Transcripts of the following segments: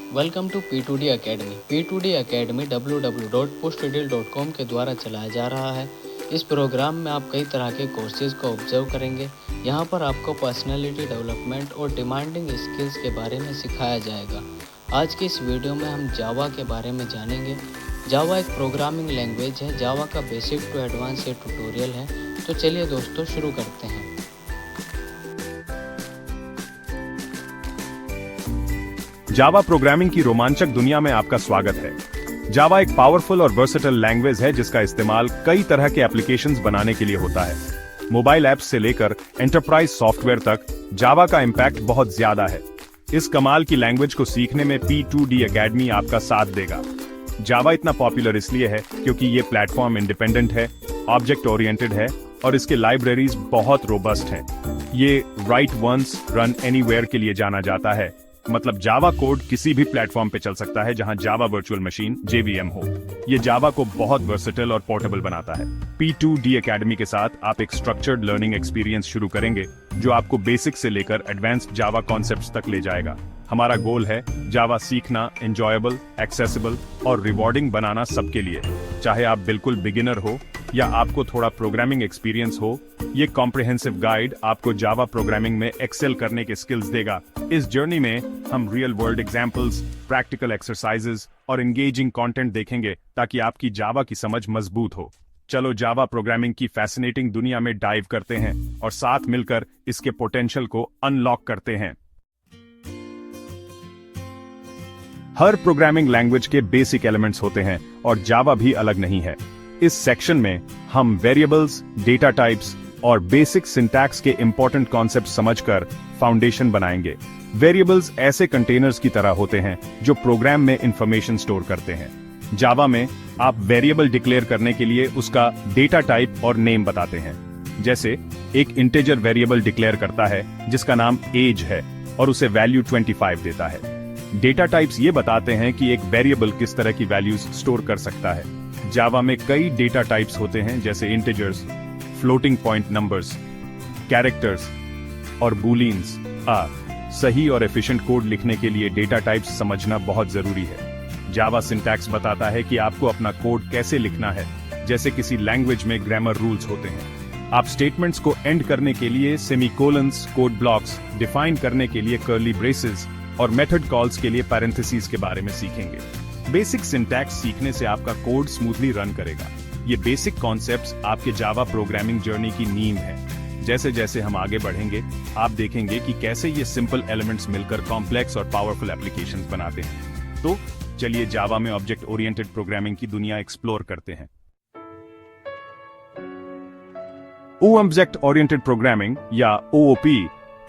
Welcome to P2D Academy। P2D Academy www.postedil.com के द्वारा चलाया जा रहा है। इस प्रोग्राम में आप कई तरह के कोर्सेज को ऑब्जर्व करेंगे। यहाँ पर आपको पर्सनालिटी डेवलपमेंट और डिमांडिंग स्किल्स के बारे में सिखाया जाएगा। आज की इस वीडियो में हम जावा के बारे में जानेंगे। जावा एक प्रोग्रामिंग लैंग्वेज है। जावा का बेसिक टू एडवांस ये ट्यूटोरियल है। तो चलिए दोस्तों शुरू करते हैं। जावा प्रोग्रामिंग की रोमांचक दुनिया में आपका स्वागत है। जावा एक पावरफुल और वर्सेटाइल लैंग्वेज है जिसका इस्तेमाल कई तरह के एप्लीकेशंस बनाने के लिए होता है। मोबाइल ऐप्स से लेकर एंटरप्राइज सॉफ्टवेयर तक जावा का इम्पैक्ट बहुत ज्यादा है। इस कमाल की लैंग्वेज को सीखने में P2D एकेडमी आपका साथ देगा। जावा इतना पॉपुलर इसलिए है क्योंकि ये प्लेटफॉर्म इंडिपेंडेंट है, ऑब्जेक्ट ओरिएंटेड है और इसके लाइब्रेरीज बहुत रोबस्ट हैं। ये राइट वंस रन एनीवेयर के लिए जाना जाता है, मतलब जावा कोड किसी भी प्लेटफॉर्म पे चल सकता है जहां जावा वर्चुअल मशीन JVM हो। ये जावा को बहुत वर्सेटाइल और पोर्टेबल बनाता है। P2D एकेडमी के साथ आप एक स्ट्रक्चर्ड लर्निंग एक्सपीरियंस शुरू करेंगे जो आपको बेसिक से लेकर एडवांस्ड जावा कॉन्सेप्ट्स तक ले जाएगा। हमारा गोल है जावा सीखना एंजॉयबल, एक्सेसिबल और रिवॉर्डिंग बनाना सबके लिए। चाहे आप बिल्कुल बिगिनर हो या आपको थोड़ा प्रोग्रामिंग एक्सपीरियंस हो, ये कॉम्प्रिहेंसिव गाइड आपको जावा प्रोग्रामिंग में एक्सेल करने के स्किल्स देगा। इस जर्नी में हम real world examples, practical exercises और एंगेजिंग कंटेंट देखेंगे ताकि आपकी जावा की समझ मजबूत हो। चलो जावा प्रोग्रामिंग की फैसिनेटिंग दुनिया में डाइव करते हैं और साथ मिलकर इसके पोटेंशियल को अनलॉक करते हैं। हर प्रोग्रामिंग लैंग्वेज के बेसिक एलिमेंट्स होते हैं और जावा भी अलग नहीं है। इस सेक्शन में हम वेरिएबल्स, डेटा टाइप्स और बेसिक सिंटैक्स के इंपॉर्टेंट कॉन्सेप्ट समझकर फाउंडेशन बनाएंगे। वेरिएबल्स ऐसे कंटेनर्स की तरह होते हैं जो प्रोग्राम में इंफॉर्मेशन स्टोर करते हैं। जावा में आप वेरिएबल डिक्लेयर करने के लिए उसका डेटा टाइप और नेम बताते हैं। जैसे एक इंटीजर वेरिएबल डिक्लेयर करता है जिसका नाम एज है और उसे वैल्यू 25 देता है। डेटा टाइप्स ये बताते हैं कि एक वेरिएबल किस तरह की वैल्यूज स्टोर कर सकता है। जावा में कई डेटा टाइप्स होते हैं जैसे integers, floating point numbers, characters और बूलियंस। सही और एफिशिएंट कोड लिखने के लिए डेटा टाइप्स समझना बहुत जरूरी है। जावा सिंटैक्स बताता है कि आपको अपना कोड कैसे लिखना है। जैसे किसी लैंग्वेज में ग्रामर रूल्स होते हैं। आप स्टेटमेंट्स को एंड करने के लिए सेमीकोलंस, कोड ब्लॉक्स, डिफाइन करने के लिए कर्ली ब्रेसेस और मेथड कॉल्स के लिए पैरेंथेसिस के बारे में सीखेंगे। बेसिक सिंटैक्स सीखने से आपका कोड स्मूथली रन करेगा। ये बेसिक कॉन्सेप्ट्स आपके जावा प्रोग्रामिंग जर्नी की नींव है। जैसे जैसे हम आगे बढ़ेंगे, आप देखेंगे कि कैसे ये सिंपल एलिमेंट्स मिलकर कॉम्प्लेक्स और पावरफुल एप्लीकेशंस बनाते हैं। तो चलिए जावा में ऑब्जेक्ट ओरिएंटेड प्रोग्रामिंग की दुनिया एक्सप्लोर करते हैं। ऑब्जेक्ट ओरिएंटेड प्रोग्रामिंग या OOP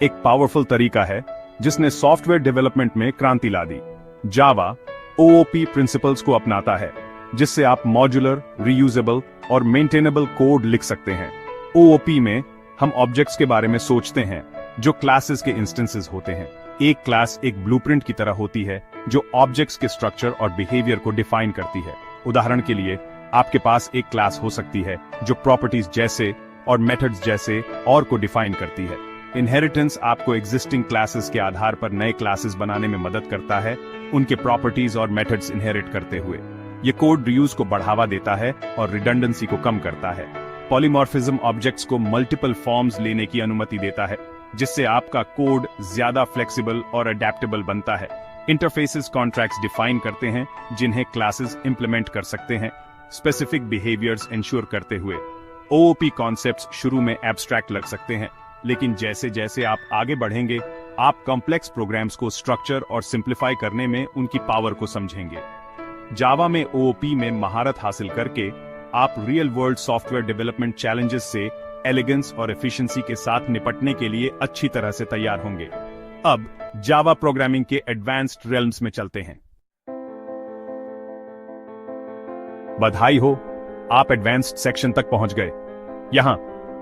एक पावरफुल तरीका है जिसने सॉफ्टवेयर डेवलपमेंट में क्रांति ला दी। जावा OOP प्रिंसिपल्स को अपनाता है जिससे आप मॉड्यूलर, रीयूजेबल और मेंटेनेबल कोड लिख सकते हैं। OOP में हम ऑब्जेक्ट्स के बारे में सोचते हैं जो क्लासेस के इंस्टेंसेस होते हैं। एक क्लास एक ब्लूप्रिंट की तरह होती है जो ऑब्जेक्ट्स के स्ट्रक्चर और बिहेवियर को डिफाइन करती है। उदाहरण के लिए आपके पास एक क्लास हो सकती है जो प्रॉपर्टीज जैसे और मेथड्स जैसे और को डिफाइन करती है। इनहेरिटेंस आपको एग्जिस्टिंग क्लासेस के आधार पर नए क्लासेस बनाने में मदद करता है, उनके प्रॉपर्टीज और मेथड्स इनहेरिट करते हुए। ये कोड रीयूज को बढ़ावा देता है और रिडंडेंसी को कम करता है। पॉलीमॉर्फिज्म ऑब्जेक्ट्स को मल्टीपल फॉर्म्स लेने की अनुमति देता है जिससे आपका कोड ज्यादा फ्लेक्सिबल और अडेप्टेबल बनता है। इंटरफेसेस कॉन्ट्रैक्ट्स डिफाइन करते हैं जिन्हें क्लासेस इंप्लीमेंट कर सकते हैं, स्पेसिफिक बिहेवियर्स इंश्योर करते हुए। OOP कॉन्सेप्ट्स शुरू में एब्स्ट्रैक्ट लग सकते हैं, लेकिन जैसे जैसे आप आगे बढ़ेंगे, आप कॉम्प्लेक्स प्रोग्राम्स को स्ट्रक्चर और सिंप्लीफाई करने में उनकी पावर को समझेंगे। जावा में OOP में महारत हासिल करके आप real world software development challenges से एलिगेंस और एफिशिएंसी के साथ निपटने के लिए अच्छी तरह से तैयार होंगे। अब जावा प्रोग्रामिंग के एडवांस्ड रेल्म्स में चलते हैं। बधाई हो, आप एडवांस्ड सेक्शन तक पहुंच गए। यहां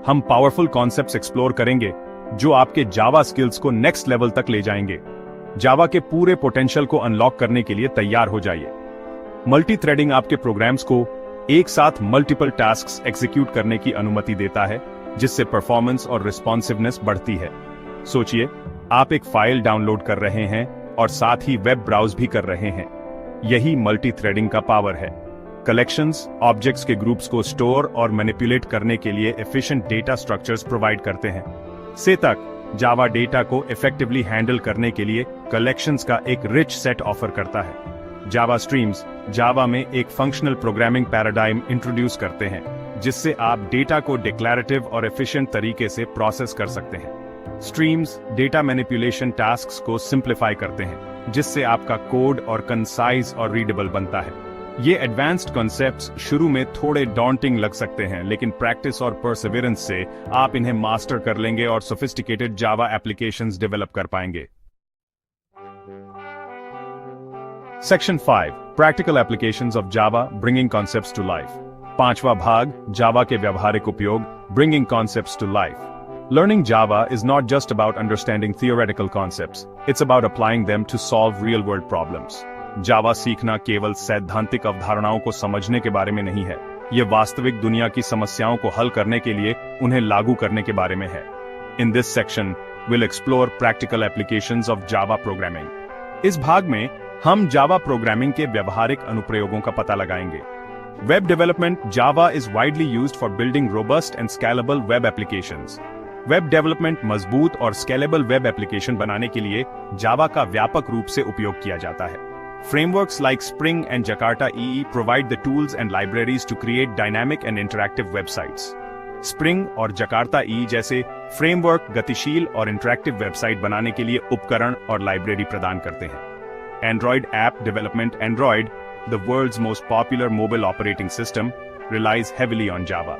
हम पावरफुल कॉन्सेप्ट्स एक्सप्लोर करेंगे जो आपके जावा स्किल्स को नेक्स्ट लेवल तक ले जाएंगे। जावा के पूरे पोटेंशियल को अनलॉक करने के लिए तैयार हो जाइए। मल्टी थ्रेडिंग आपके प्रोग्राम्स को एक साथ मल्टीपल टास्क्स एग्जीक्यूट करने की अनुमति देता है जिससे परफॉर्मेंस और रिस्पॉन्सिवनेस बढ़ती है। सोचिए, आप एक फाइल डाउनलोड कर रहे हैं और साथ ही वेब ब्राउज भी कर रहे हैं। यही मल्टी थ्रेडिंग का पावर है। कलेक्शंस ऑब्जेक्ट्स के ग्रुप्स को स्टोर और मैनिपुलेट करने के लिए एफिशिएंट डेटा स्ट्रक्चर्स प्रोवाइड करते हैं। से तक जावा डेटा को इफेक्टिवली हैंडल करने के लिए कलेक्शंस का एक रिच सेट ऑफर करता है। जावा स्ट्रीम्स जावा में एक फंक्शनल प्रोग्रामिंग पैराडाइम इंट्रोड्यूस करते हैं, जिससे आप डेटा को डिक्लरेटिव और एफिशिएंट तरीके से प्रोसेस कर सकते हैं। स्ट्रीम्स डेटा मैनिपुलेशन टास्क्स को सिंप्लीफाई करते हैं, जिससे आपका कोड और कंसाइज और रीडेबल बनता है। ये एडवांस्ड कॉन्सेप्ट्स शुरू में थोड़े डॉन्टिंग लग सकते हैं, लेकिन प्रैक्टिस और परसिवियरेंस से आप इन्हें मास्टर कर लेंगे और सोफिस्टिकेटेड जावा एप्लीकेशंस डेवलप कर पाएंगे। Section 5 practical applications of Java bringing concepts to life. 5वां भाग जावा के व्यावहारिक उपयोग, bringing concepts to life. Learning Java is not just about understanding theoretical concepts, it's about applying them to solve real-world problems. जावा सीखना केवल सैद्धांतिक अवधारणाओं को समझने के बारे में नहीं है, ये वास्तविक दुनिया की समस्याओं को हल करने के लिए उन्हें लागू करने के बारे में है। In this section, we'll explore practical applications of Java programming. इस भाग में हम जावा प्रोग्रामिंग के व्यावहारिक अनुप्रयोगों का पता लगाएंगे। Web development Java is widely used for building robust and scalable web applications. Web development मजबूत और स्केलेबल वेब एप्लीकेशन बनाने के लिए जावा का व्यापक रूप से उपयोग किया जाता है। Frameworks like Spring and Jakarta EE provide the tools and libraries to create dynamic and interactive websites. Spring और जकार्ता ईई जैसे फ्रेमवर्क गतिशील और इंटरैक्टिव वेबसाइट बनाने के लिए उपकरण और लाइब्रेरी प्रदान करते हैं। Android app development Android, the world's most popular mobile operating system, relies heavily on Java.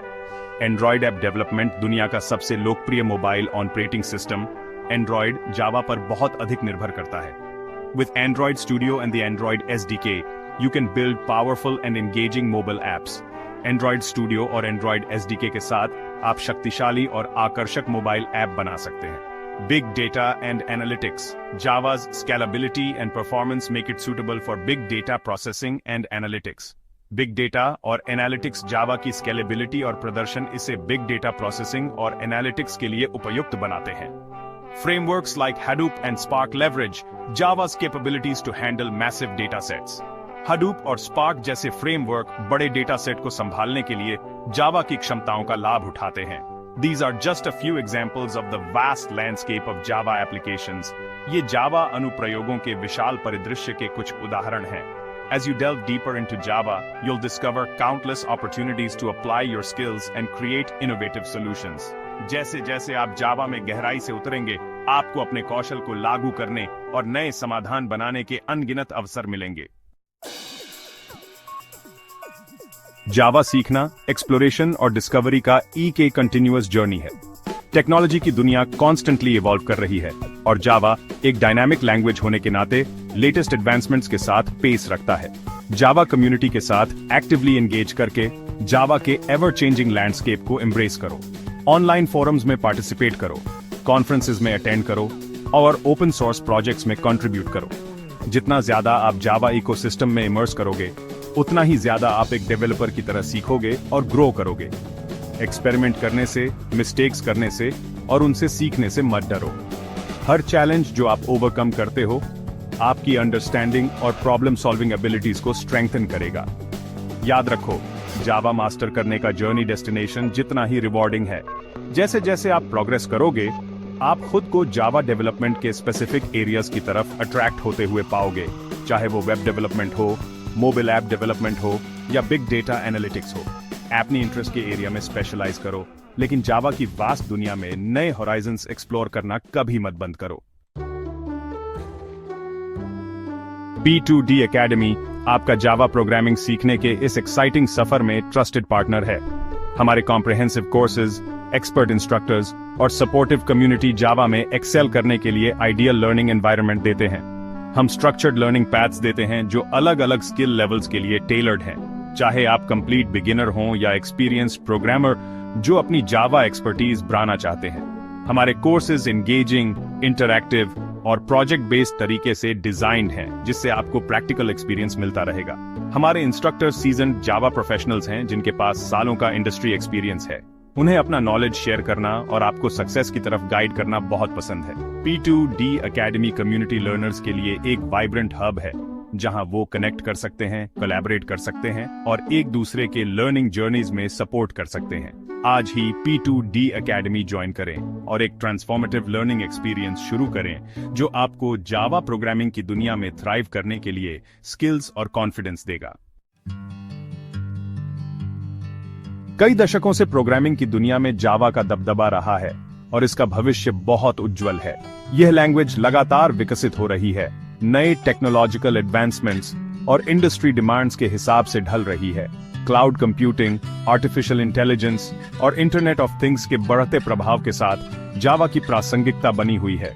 Android app development दुनिया का सबसे लोकप्रिय mobile operating system Android Java पर बहुत अधिक निर्भर करता है। With Android Studio and the Android SDK, you can build powerful and engaging mobile apps. Android Studio और Android SDK के साथ आप शक्तिशाली और आकर्षक मोबाइल ऐप बना सकते हैं। Big Data and Analytics, Java's scalability and performance make it suitable for big data processing and analytics. Big data और एनालिटिक्स जावा की स्केलेबिलिटी और प्रदर्शन इसे बिग डेटा प्रोसेसिंग और एनालिटिक्स के लिए उपयुक्त बनाते हैं। Frameworks like Hadoop and Spark leverage Java's capabilities to handle massive data sets. Hadoop और Spark जैसे फ्रेमवर्क बड़े डेटा सेट को संभालने के लिए जावा की क्षमताओं का लाभ उठाते हैं। These are just a few examples of the vast landscape of Java applications. ये जावा अनुप्रयोगों के विशाल परिदृश्य के कुछ उदाहरण हैं। As you delve deeper into Java, you'll discover countless opportunities to apply your skills and create innovative solutions. जैसे जैसे आप जावा में गहराई से उतरेंगे, आपको अपने कौशल को लागू करने और नए समाधान बनाने के अनगिनत अवसर मिलेंगे। जावा सीखना, एक्सप्लोरेशन और डिस्कवरी का के कंटिन्यूअस जर्नी है। टेक्नोलॉजी की दुनिया कॉन्स्टेंटली इवॉल्व कर रही है और जावा एक डायनामिक लैंग्वेज होने के नाते लेटेस्ट एडवांसमेंट्स के साथ पेस रखता है। जावा कम्युनिटी के साथ एक्टिवली एंगेज करके जावा के एवर चेंजिंग लैंडस्केप को एम्ब्रेस करो। ऑनलाइन फोरम्स में पार्टिसिपेट करो, कॉन्फ्रेंसेज में अटेंड करो और ओपन सोर्स प्रोजेक्ट्स में कंट्रीब्यूट करो। जितना ज्यादा आप जावा इकोसिस्टम में इमर्स करोगे, उतना ही ज्यादा आप एक डेवलपर की तरह सीखोगे और ग्रो करोगे। एक्सपेरिमेंट करने से, मिस्टेक्स करने से और उनसे सीखने से मत डरो। हर चैलेंज जो आप ओवरकम करते हो, आपकी अंडरस्टैंडिंग और प्रॉब्लम सॉल्विंग एबिलिटीज को स्ट्रेंथन करेगा। याद रखो, जावा मास्टर करने का जर्नी डेस्टिनेशन जितना ही रिवॉर्डिंग है। जैसे जैसे आप प्रोग्रेस करोगे, आप खुद को जावा डेवलपमेंट के स्पेसिफिक एरियाज की तरफ अट्रैक्ट होते हुए पाओगे, चाहे वो वेब डेवलपमेंट हो, मोबाइल ऐप डेवलपमेंट हो या बिग डेटा एनालिटिक्स हो। अपनी इंटरेस्ट के एरिया में स्पेशलाइज करो, लेकिन जावा की वास्ट दुनिया में नए होराइजन्स एक्सप्लोर करना कभी मत बंद करो। B2D एकेडमी आपका जावा प्रोग्रामिंग सीखने के इस एक्साइटिंग सफर में ट्रस्टेड पार्टनर है। हमारे कॉम्प्रिहेंसिव कोर्सेज, एक्सपर्ट इंस्ट्रक्टर्स और सपोर्टिव कम्युनिटी जावा में एक्सेल करने के लिए आइडियल लर्निंग एनवायरनमेंट देते हैं। हम स्ट्रक्चर्ड लर्निंग पैथ्स देते हैं जो अलग अलग स्किल लेवल्स के लिए टेलर्ड हैं। चाहे आप कंप्लीट बिगिनर हों या एक्सपीरियंस्ड प्रोग्रामर जो अपनी जावा एक्सपर्टीज बढ़ाना चाहते हैं, हमारे कोर्सेज एंगेजिंग, इंटरैक्टिव और प्रोजेक्ट बेस्ड तरीके से डिजाइन्ड हैं, जिससे आपको प्रैक्टिकल एक्सपीरियंस मिलता रहेगा। हमारे इंस्ट्रक्टर सीजन्ड जावा प्रोफेशनल्स हैं जिनके पास सालों का इंडस्ट्री एक्सपीरियंस है। उन्हें अपना नॉलेज शेयर करना और आपको सक्सेस की तरफ गाइड करना बहुत पसंद है। P2D एकेडमी कम्युनिटी लर्नर्स के लिए एक वाइब्रेंट हब है जहां वो कनेक्ट कर सकते हैं, कोलैबोरेट कर सकते हैं और एक दूसरे के लर्निंग जर्नीज में सपोर्ट कर सकते हैं। आज ही P2D एकेडमी ज्वाइन करें और एक ट्रांसफॉर्मेटिव लर्निंग एक्सपीरियंस शुरू करें जो आपको जावा प्रोग्रामिंग की दुनिया में थ्राइव करने के लिए स्किल्स और कॉन्फिडेंस देगा। कई दशकों से प्रोग्रामिंग की दुनिया में जावा का दबदबा रहा है और इसका भविष्य बहुत उज्जवल है। यह लैंग्वेज लगातार विकसित हो रही है, नए टेक्नोलॉजिकल एडवांसमेंट्स और इंडस्ट्री डिमांड्स के हिसाब से ढल रही है। क्लाउड कंप्यूटिंग, आर्टिफिशियल इंटेलिजेंस और इंटरनेट ऑफ थिंग्स के बढ़ते प्रभाव के साथ जावा की प्रासंगिकता बनी हुई है।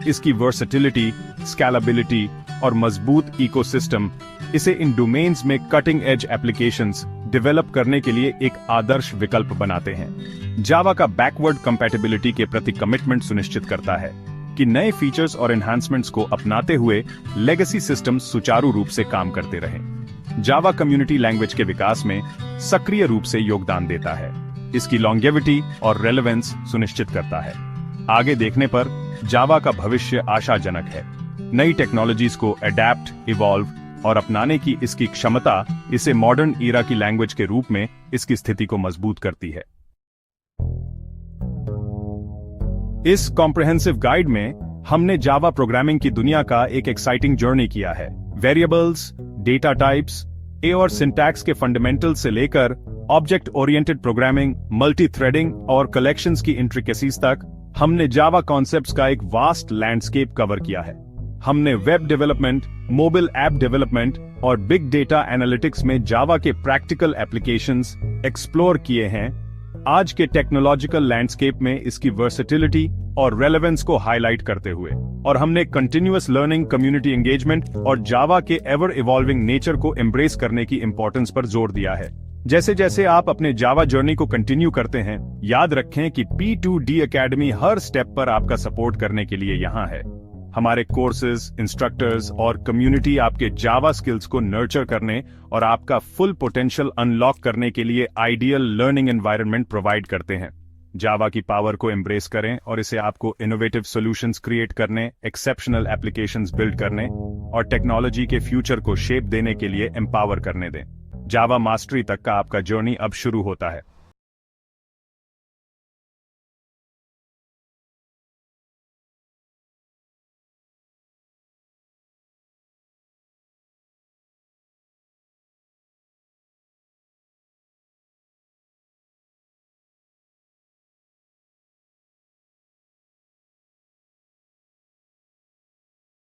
इसकी वर्सेटिलिटी, स्केलेबिलिटी और मजबूत इकोसिस्टम इसे इन डोमेन्स में कटिंग एज एप्लीकेशंस डेवलप करने के लिए एक आदर्श विकल्प बनाते हैं। जावा का बैकवर्ड कंपैटिबिलिटी के प्रति कमिटमेंट सुनिश्चित करता है कि नए फीचर्स और एनहांसमेंट्स को अपनाते हुए लेगेसी सिस्टम्स सुचारू रूप से काम करते रहें। जावा कम्युनिटी लैंग्वेज के विकास में सक्रिय रूप से योगदान देता है, इसकी लॉन्गेविटी और रेलेवेंस सुनिश्चित करता है। आगे देखने पर जावा का भविष्य आशाजनक है। नई टेक्नोलॉजीज को अडैप्ट, इवॉल्व और अपनाने की इसकी क्षमता इसे मॉडर्न ईरा की लैंग्वेज के रूप में इसकी स्थिति को मजबूत करती है। इस कॉम्प्रिहेंसिव गाइड में हमने जावा प्रोग्रामिंग की दुनिया का एक एक्साइटिंग जर्नी किया है। वेरिएबल्स, डेटा टाइप्स, और सिंटैक्स के फंडामेंटल से लेकर object oriented programming, multi threading और कलेक्शंस की इंट्रिकेसीज तक हमने जावा कॉन्सेप्ट्स का एक वास्ट लैंडस्केप कवर किया है। हमने web development, mobile app development और बिग डेटा एनालिटिक्स में जावा के प्रैक्टिकल एप्लीकेशंस एक्सप्लोर किए हैं। आज के टेक्नोलॉजिकल लैंडस्केप में इसकी वर्सेटिलिटी और रेलेवेंस को हाईलाइट करते हुए, और हमने कंटिन्यूअस लर्निंग, कम्युनिटी एंगेजमेंट और जावा के एवर इवॉल्विंग नेचर को एम्ब्रेस करने की इंपॉर्टेंस पर जोर दिया है। जैसे जैसे आप अपने जावा जर्नी को कंटिन्यू करते हैं, याद रखें कि P2D एकेडमी हर स्टेप पर आपका सपोर्ट करने के लिए यहाँ है। हमारे कोर्सेज, इंस्ट्रक्टर्स और कम्युनिटी आपके जावा स्किल्स को नर्चर करने और आपका फुल पोटेंशियल अनलॉक करने के लिए आइडियल लर्निंग एनवायरनमेंट प्रोवाइड करते हैं। जावा की पावर को एम्ब्रेस करें और इसे आपको इनोवेटिव सॉल्यूशंस क्रिएट करने, एक्सेप्शनल एप्लीकेशंस बिल्ड करने और टेक्नोलॉजी के फ्यूचर को शेप देने के लिए एम्पावर करने दें। जावा मास्टरी तक का आपका जर्नी अब शुरू होता है।